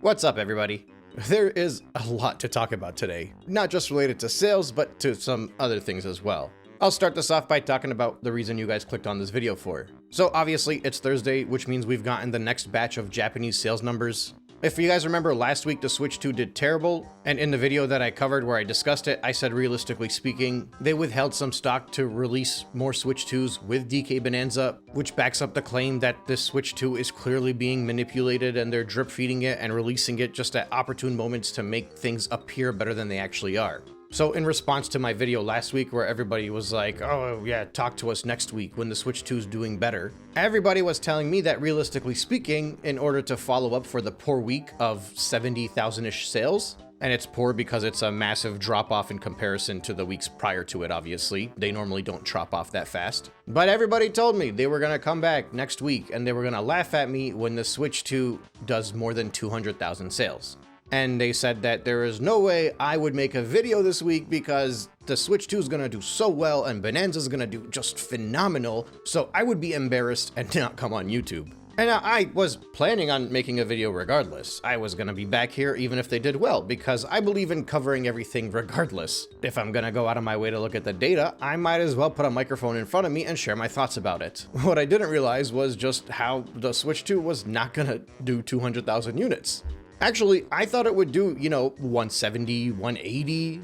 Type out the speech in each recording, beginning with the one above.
What's up, everybody? There is a lot to talk about today, not just related to sales, but to some other things as well. I'll start this off by talking about the reason you guys clicked on this video for. So obviously it's Thursday, which means we've gotten the next batch of Japanese sales numbers. If you guys remember last week, the Switch 2 did terrible, and in the video that I covered where I discussed it, I said realistically speaking, they withheld some stock to release more Switch 2s with DK Bananza, which backs up the claim that this Switch 2 is clearly being manipulated and they're drip feeding it and releasing it just at opportune moments to make things appear better than they actually are. So in response to my video last week where everybody was like, oh yeah, talk to us next week when the Switch 2 is doing better, everybody was telling me that realistically speaking, in order to follow up for the poor week of 70,000-ish sales, and it's poor because it's a massive drop off in comparison to the weeks prior to it, obviously. They normally don't drop off that fast. But everybody told me they were gonna come back next week and they were gonna laugh at me when the Switch 2 does more than 200,000 sales. And they said that there is no way I would make a video this week because the Switch 2 is going to do so well and Bananza is going to do just phenomenal, so I would be embarrassed and not come on YouTube. And I was planning on making a video regardless. I was going to be back here even if they did well, because I believe in covering everything regardless. If I'm going to go out of my way to look at the data, I might as well put a microphone in front of me and share my thoughts about it. What I didn't realize was just how the Switch 2 was not going to do 200,000 units. Actually, I thought it would do, 170, 180,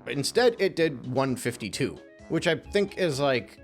Instead, it did 152, which I think is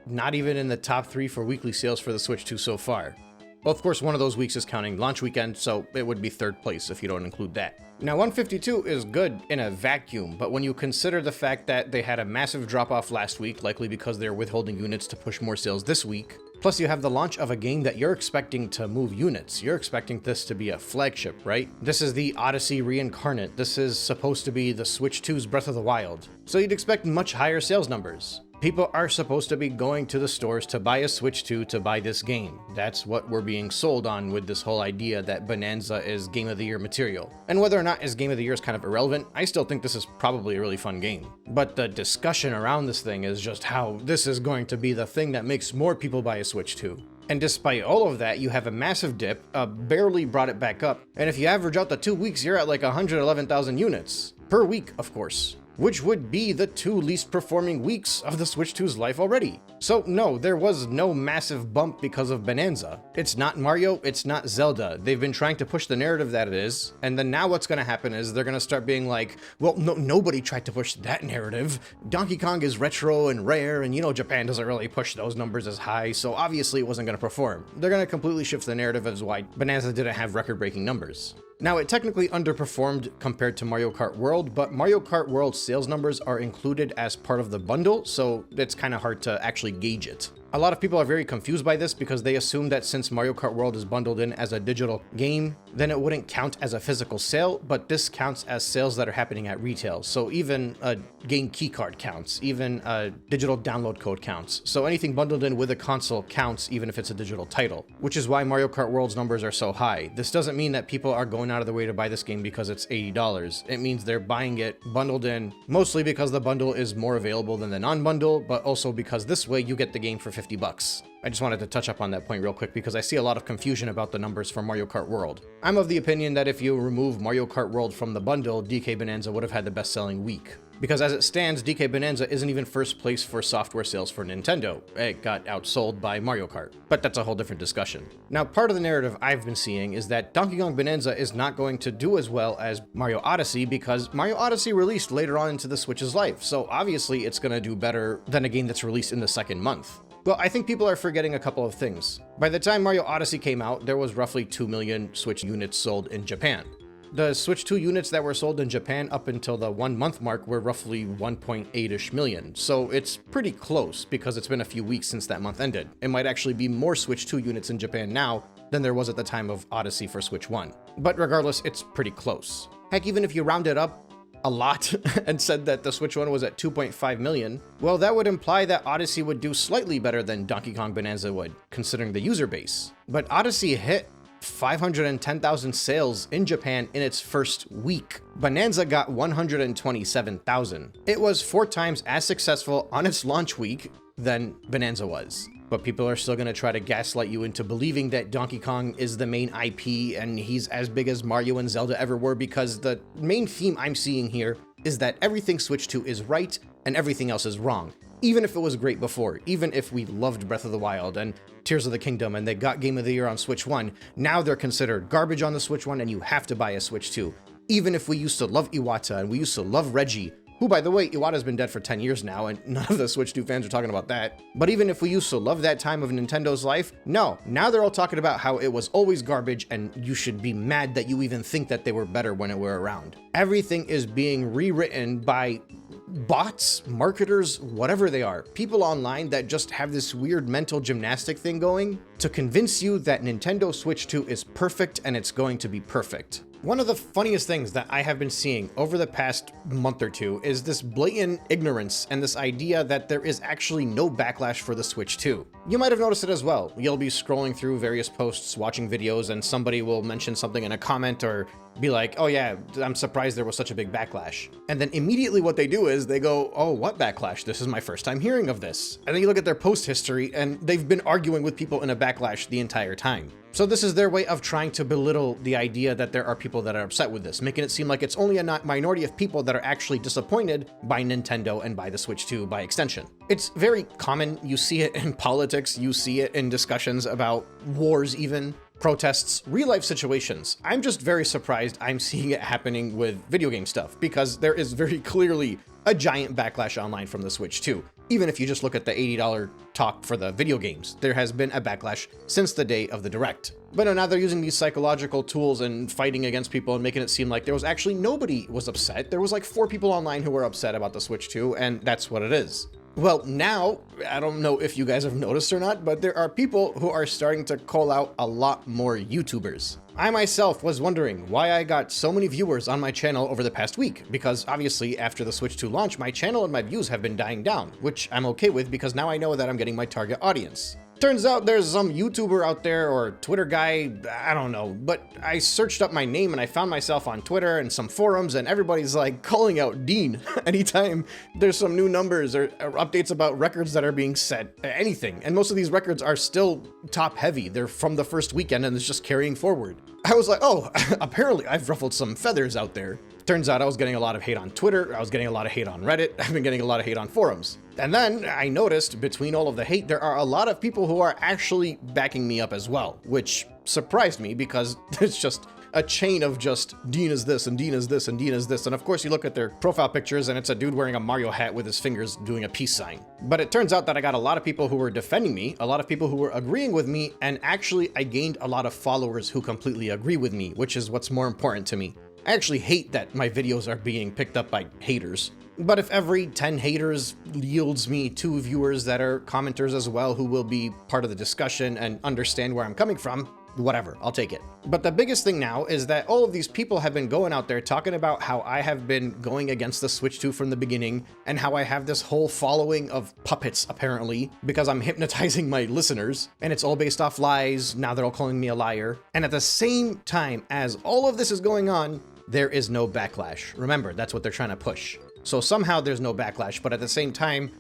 not even in the top 3 for weekly sales for the Switch 2 so far. Well, of course, one of those weeks is counting launch weekend, so it would be 3rd place if you don't include that. Now, 152 is good in a vacuum, but when you consider the fact that they had a massive drop-off last week, likely because they're withholding units to push more sales this week, plus you have the launch of a game that you're expecting to move units. You're expecting this to be a flagship, right? This is the Odyssey reincarnate. This is supposed to be the Switch 2's Breath of the Wild. So you'd expect much higher sales numbers. People are supposed to be going to the stores to buy a Switch 2 to buy this game. That's what we're being sold on with this whole idea that Bananza is Game of the Year material. And whether or not is Game of the Year is kind of irrelevant, I still think this is probably a really fun game. But the discussion around this thing is just how this is going to be the thing that makes more people buy a Switch 2. And despite all of that, you have a massive dip, barely brought it back up, and if you average out the 2 weeks, you're at 111,000 units. Per week, of course. Which would be the 2 least performing weeks of the Switch 2's life already. So no, there was no massive bump because of Bananza. It's not Mario, it's not Zelda. They've been trying to push the narrative that it is, and then now what's gonna happen is they're gonna start being like, well, no, nobody tried to push that narrative. Donkey Kong is retro and rare, and Japan doesn't really push those numbers as high, so obviously it wasn't gonna perform. They're gonna completely shift the narrative as why Bananza didn't have record-breaking numbers. Now, it technically underperformed compared to Mario Kart World, but Mario Kart World's sales numbers are included as part of the bundle, so it's kind of hard to actually gauge it. A lot of people are very confused by this because they assume that since Mario Kart World is bundled in as a digital game, then it wouldn't count as a physical sale, but this counts as sales that are happening at retail. So even a game keycard counts, even a digital download code counts. So anything bundled in with a console counts even if it's a digital title, which is why Mario Kart World's numbers are so high. This doesn't mean that people are going out of their way to buy this game because it's $80. It means they're buying it bundled in, mostly because the bundle is more available than the non-bundle, but also because this way you get the game for $50. I just wanted to touch up on that point real quick because I see a lot of confusion about the numbers for Mario Kart World. I'm of the opinion that if you remove Mario Kart World from the bundle, DK Bananza would have had the best-selling week. Because as it stands, DK Bananza isn't even first place for software sales for Nintendo. It got outsold by Mario Kart. But that's a whole different discussion. Now, part of the narrative I've been seeing is that Donkey Kong Bananza is not going to do as well as Mario Odyssey because Mario Odyssey released later on into the Switch's life, so obviously it's going to do better than a game that's released in the 2nd month. Well, I think people are forgetting a couple of things. By the time Mario Odyssey came out, there was roughly 2 million Switch units sold in Japan. The Switch 2 units that were sold in Japan up until the 1 month mark were roughly 1.8-ish million, so it's pretty close because it's been a few weeks since that month ended. It might actually be more Switch 2 units in Japan now than there was at the time of Odyssey for Switch 1. But regardless, it's pretty close. Heck, even if you round it up a lot and said that the Switch 1 was at 2.5 million, well, that would imply that Odyssey would do slightly better than Donkey Kong Bananza would, considering the user base. But Odyssey hit 510,000 sales in Japan in its first week. Bananza got 127,000. It was 4 times as successful on its launch week than Bananza was. but people are still going to try to gaslight you into believing that Donkey Kong is the main IP and he's as big as Mario and Zelda ever were, because the main theme I'm seeing here is that everything Switch 2 is right and everything else is wrong. Even if it was great before, even if we loved Breath of the Wild and Tears of the Kingdom and they got Game of the Year on Switch 1, now they're considered garbage on the Switch 1 and you have to buy a Switch 2. Even if we used to love Iwata and we used to love Reggie, who, by the way, Iwata's been dead for 10 years now, and none of the Switch 2 fans are talking about that. But even if we used to love that time of Nintendo's life, no, now they're all talking about how it was always garbage and you should be mad that you even think that they were better when it were around. Everything is being rewritten by bots, marketers, whatever they are, people online that just have this weird mental gymnastic thing going to convince you that Nintendo Switch 2 is perfect and it's going to be perfect. One of the funniest things that I have been seeing over the past month or two is this blatant ignorance and this idea that there is actually no backlash for the Switch 2. You might have noticed it as well. You'll be scrolling through various posts, watching videos, and somebody will mention something in a comment or be like, oh yeah, I'm surprised there was such a big backlash. And then immediately what they do is they go, oh, what backlash? This is my first time hearing of this. And then you look at their post history and they've been arguing with people in a backlash the entire time. So this is their way of trying to belittle the idea that there are people that are upset with this, making it seem like it's only a minority of people that are actually disappointed by Nintendo and by the Switch 2 by extension. It's very common. You see it in politics, you see it in discussions about wars even, protests, real-life situations. I'm just very surprised I'm seeing it happening with video game stuff, because there is very clearly a giant backlash online from the Switch 2. Even if you just look at the $80 talk for the video games, there has been a backlash since the day of the Direct. But no, now they're using these psychological tools and fighting against people and making it seem like there was actually nobody was upset. There was like 4 people online who were upset about the Switch 2, and that's what it is. Well, now, I don't know if you guys have noticed or not, but there are people who are starting to call out a lot more YouTubers. I myself was wondering why I got so many viewers on my channel over the past week, because obviously after the Switch 2 launch, my channel and my views have been dying down, which I'm okay with because now I know that I'm getting my target audience. Turns out there's some YouTuber out there or Twitter guy, I don't know, but I searched up my name and I found myself on Twitter and some forums and everybody's like calling out Dean anytime there's some new numbers or updates about records that are being set, anything. And most of these records are still top heavy. They're from the first weekend and it's just carrying forward. I was like, oh, apparently I've ruffled some feathers out there. Turns out I was getting a lot of hate on Twitter, I was getting a lot of hate on Reddit, I've been getting a lot of hate on forums. And then I noticed between all of the hate, there are a lot of people who are actually backing me up as well, which surprised me because it's just a chain of just Dean is this and Dean is this and Dean is this. And of course you look at their profile pictures and it's a dude wearing a Mario hat with his fingers doing a peace sign. But it turns out that I got a lot of people who were defending me, a lot of people who were agreeing with me, and actually I gained a lot of followers who completely agree with me, which is what's more important to me. I actually hate that my videos are being picked up by haters. But if every 10 haters yields me 2 viewers that are commenters as well who will be part of the discussion and understand where I'm coming from, whatever, I'll take it. But the biggest thing now is that all of these people have been going out there talking about how I have been going against the Switch 2 from the beginning and how I have this whole following of puppets, apparently, because I'm hypnotizing my listeners, and it's all based off lies. Now they're all calling me a liar. And at the same time as all of this is going on, there is no backlash. Remember, that's what they're trying to push. So somehow there's no backlash, but at the same time,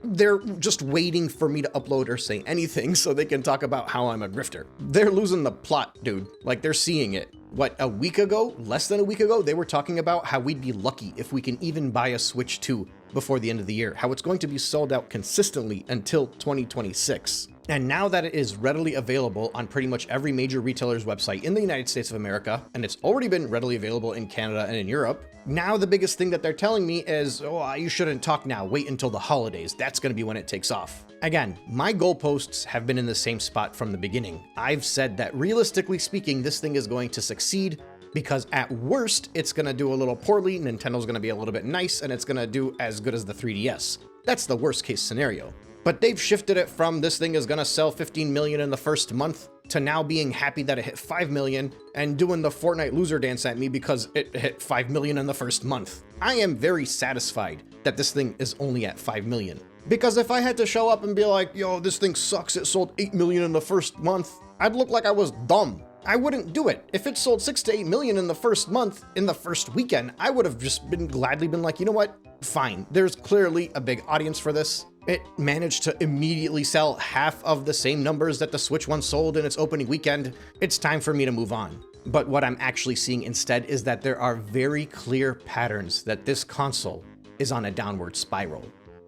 they're just waiting for me to upload or say anything so they can talk about how I'm a grifter. They're losing the plot, dude. Like, they're seeing it. What, a week ago, less than a week ago, they were talking about how we'd be lucky if we can even buy a Switch 2 before the end of the year, how it's going to be sold out consistently until 2026. And now that it is readily available on pretty much every major retailer's website in the United States of America, and it's already been readily available in Canada and in Europe, now the biggest thing that they're telling me is, oh, you shouldn't talk now, wait until the holidays, that's going to be when it takes off. Again, my goalposts have been in the same spot from the beginning. I've said that realistically speaking, this thing is going to succeed, because at worst, it's going to do a little poorly, Nintendo's going to be a little bit nice, and it's going to do as good as the 3DS. That's the worst case scenario. But they've shifted it from this thing is going to sell 15 million in the first month to now being happy that it hit 5 million and doing the Fortnite loser dance at me because it hit 5 million in the first month. I am very satisfied that this thing is only at 5 million. Because if I had to show up and be like, yo, this thing sucks, it sold 8 million in the first month, I'd look like I was dumb. I wouldn't do it. If it sold 6 to 8 million in the first month, in the first weekend, I would have just gladly been like, you know what? Fine. There's clearly a big audience for this. It managed to immediately sell half of the same numbers that the Switch One sold in its opening weekend. It's time for me to move on. But what I'm actually seeing instead is that there are very clear patterns that this console is on a downward spiral.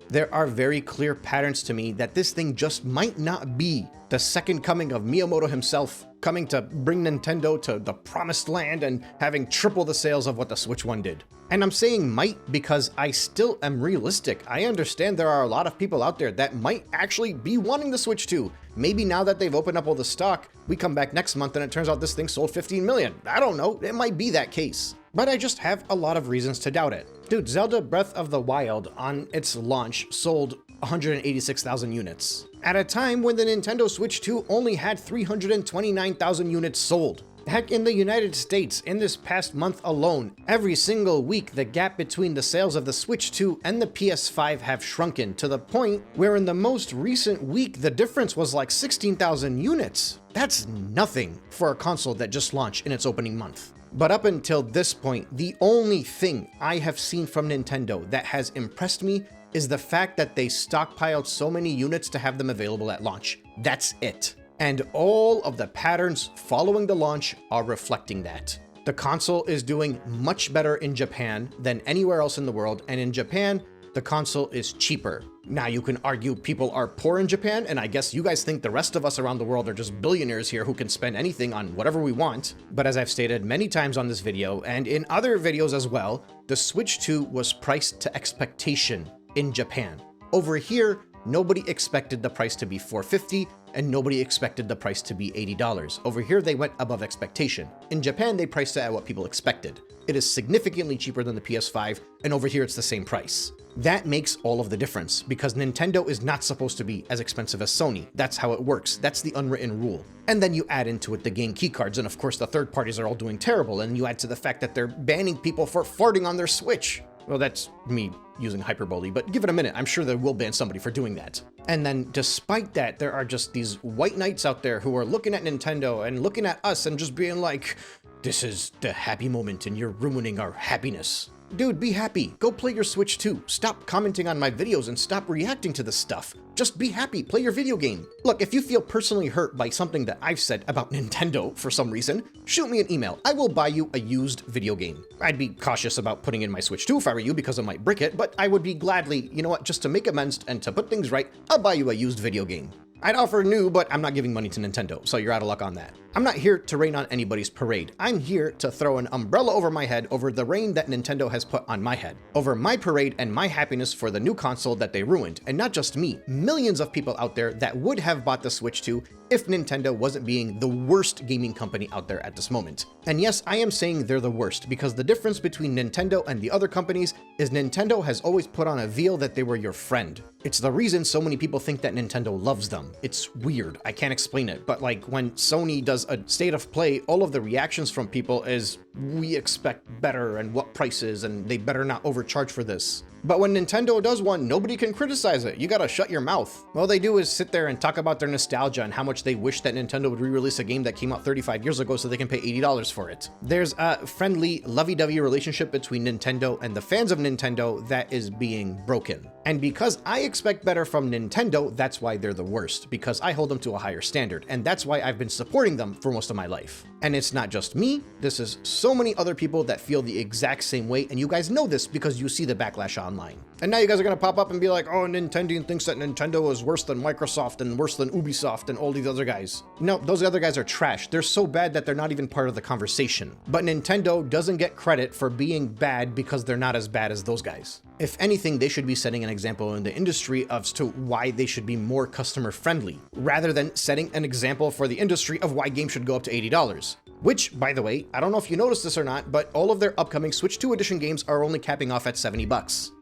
There are very clear patterns to me that this thing just might not be the second coming of Miyamoto himself, coming to bring Nintendo to the promised land and having triple the sales of what the Switch One did. And I'm saying might because I still am realistic. I understand there are a lot of people out there that might actually be wanting the Switch 2. Maybe now that they've opened up all the stock, we come back next month and it turns out this thing sold 15 million. I don't know, it might be that case. But I just have a lot of reasons to doubt it. Dude, Zelda Breath of the Wild on its launch sold 186,000 units, at a time when the Nintendo Switch 2 only had 329,000 units sold. Heck, in the United States, in this past month alone, every single week the gap between the sales of the Switch 2 and the PS5 have shrunken to the point where in the most recent week the difference was like 16,000 units. That's nothing for a console that just launched in its opening month. But up until this point, the only thing I have seen from Nintendo that has impressed me is the fact that they stockpiled so many units to have them available at launch. That's it. And all of the patterns following the launch are reflecting that. The console is doing much better in Japan than anywhere else in the world, and in Japan, the console is cheaper. Now you can argue people are poor in Japan, and I guess you guys think the rest of us around the world are just billionaires here who can spend anything on whatever we want. But as I've stated many times on this video, and in other videos as well, the Switch 2 was priced to expectation in Japan. Over here, nobody expected the price to be $450, and nobody expected the price to be $80. Over here, they went above expectation. In Japan, they priced it at what people expected. It is significantly cheaper than the PS5, and over here, it's the same price. That makes all of the difference, because Nintendo is not supposed to be as expensive as Sony. That's how it works. That's the unwritten rule. And then you add into it the game keycards, and of course the third parties are all doing terrible, and you add to the fact that they're banning people for farting on their Switch. Well, that's me using hyperbole, but give it a minute. I'm sure they will ban somebody for doing that. And then despite that, there are just these white knights out there who are looking at Nintendo and looking at us and just being like, this is the happy moment and you're ruining our happiness. Dude, be happy. Go play your Switch 2. Stop commenting on my videos and stop reacting to this stuff. Just be happy. Play your video game. Look, if you feel personally hurt by something that I've said about Nintendo for some reason, shoot me an email. I will buy you a used video game. I'd be cautious about putting in my Switch 2 if I were you because I might brick it, but I would be gladly, you know what, just to make amends and to put things right, I'll buy you a used video game. I'd offer new, but I'm not giving money to Nintendo, so you're out of luck on that. I'm not here to rain on anybody's parade. I'm here to throw an umbrella over my head over the rain that Nintendo has put on my head, over my parade and my happiness for the new console that they ruined. And not just me, millions of people out there that would have bought the Switch 2 if Nintendo wasn't being the worst gaming company out there at this moment. And yes, I am saying they're the worst because the difference between Nintendo and the other companies is Nintendo has always put on a veil that they were your friend. It's the reason so many people think that Nintendo loves them. It's weird. I can't explain it, but like when Sony does a state of play, all of the reactions from people is, we expect better and what prices and they better not overcharge for this. But when Nintendo does one, nobody can criticize it. You gotta shut your mouth. All they do is sit there and talk about their nostalgia and how much they wish that Nintendo would re-release a game that came out 35 years ago so they can pay $80 for it. There's a friendly, lovey-dovey relationship between Nintendo and the fans of Nintendo that is being broken. And because I expect better from Nintendo, that's why they're the worst, because I hold them to a higher standard, and that's why I've been supporting them for most of my life. And it's not just me, this is so many other people that feel the exact same way, and you guys know this because you see the backlash online. And now you guys are gonna pop up and be like, oh, Nintendo thinks that Nintendo is worse than Microsoft and worse than Ubisoft and all these other guys. No, those other guys are trash. They're so bad that they're not even part of the conversation. But Nintendo doesn't get credit for being bad because they're not as bad as those guys. If anything, they should be setting an example in the industry as to why they should be more customer friendly, rather than setting an example for the industry of why games should go up to $80. Which, by the way, I don't know if you noticed this or not, but all of their upcoming Switch 2 edition games are only capping off at $70.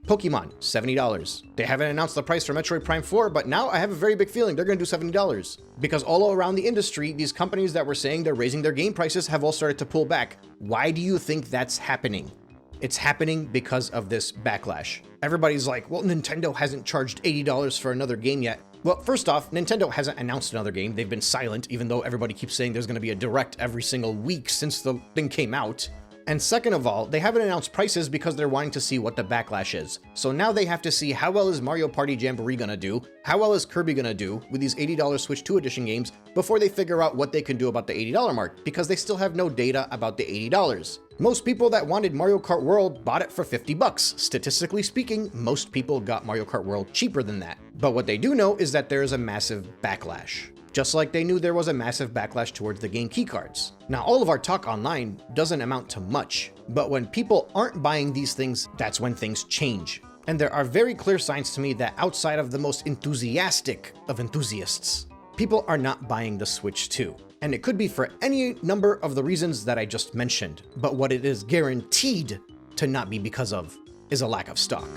Pokemon, $70. They haven't announced the price for Metroid Prime 4, but now I have a very big feeling they're gonna do $70. Because all around the industry, these companies that were saying they're raising their game prices have all started to pull back. Why do you think that's happening? It's happening because of this backlash. Everybody's like, well, Nintendo hasn't charged $80 for another game yet. Well, first off, Nintendo hasn't announced another game. They've been silent, even though everybody keeps saying there's going to be a direct every single week since the thing came out. And second of all, they haven't announced prices because they're wanting to see what the backlash is. So now they have to see how well is Mario Party Jamboree gonna do, how well is Kirby gonna do with these $80 Switch 2 edition games before they figure out what they can do about the $80 mark, because they still have no data about the $80. Most people that wanted Mario Kart World bought it for $50. Statistically speaking, most people got Mario Kart World cheaper than that. But what they do know is that there is a massive backlash. Just like they knew there was a massive backlash towards the game keycards. Now, all of our talk online doesn't amount to much, but when people aren't buying these things, that's when things change. And there are very clear signs to me that outside of the most enthusiastic of enthusiasts, people are not buying the Switch 2. And it could be for any number of the reasons that I just mentioned, but what it is guaranteed to not be because of is a lack of stock.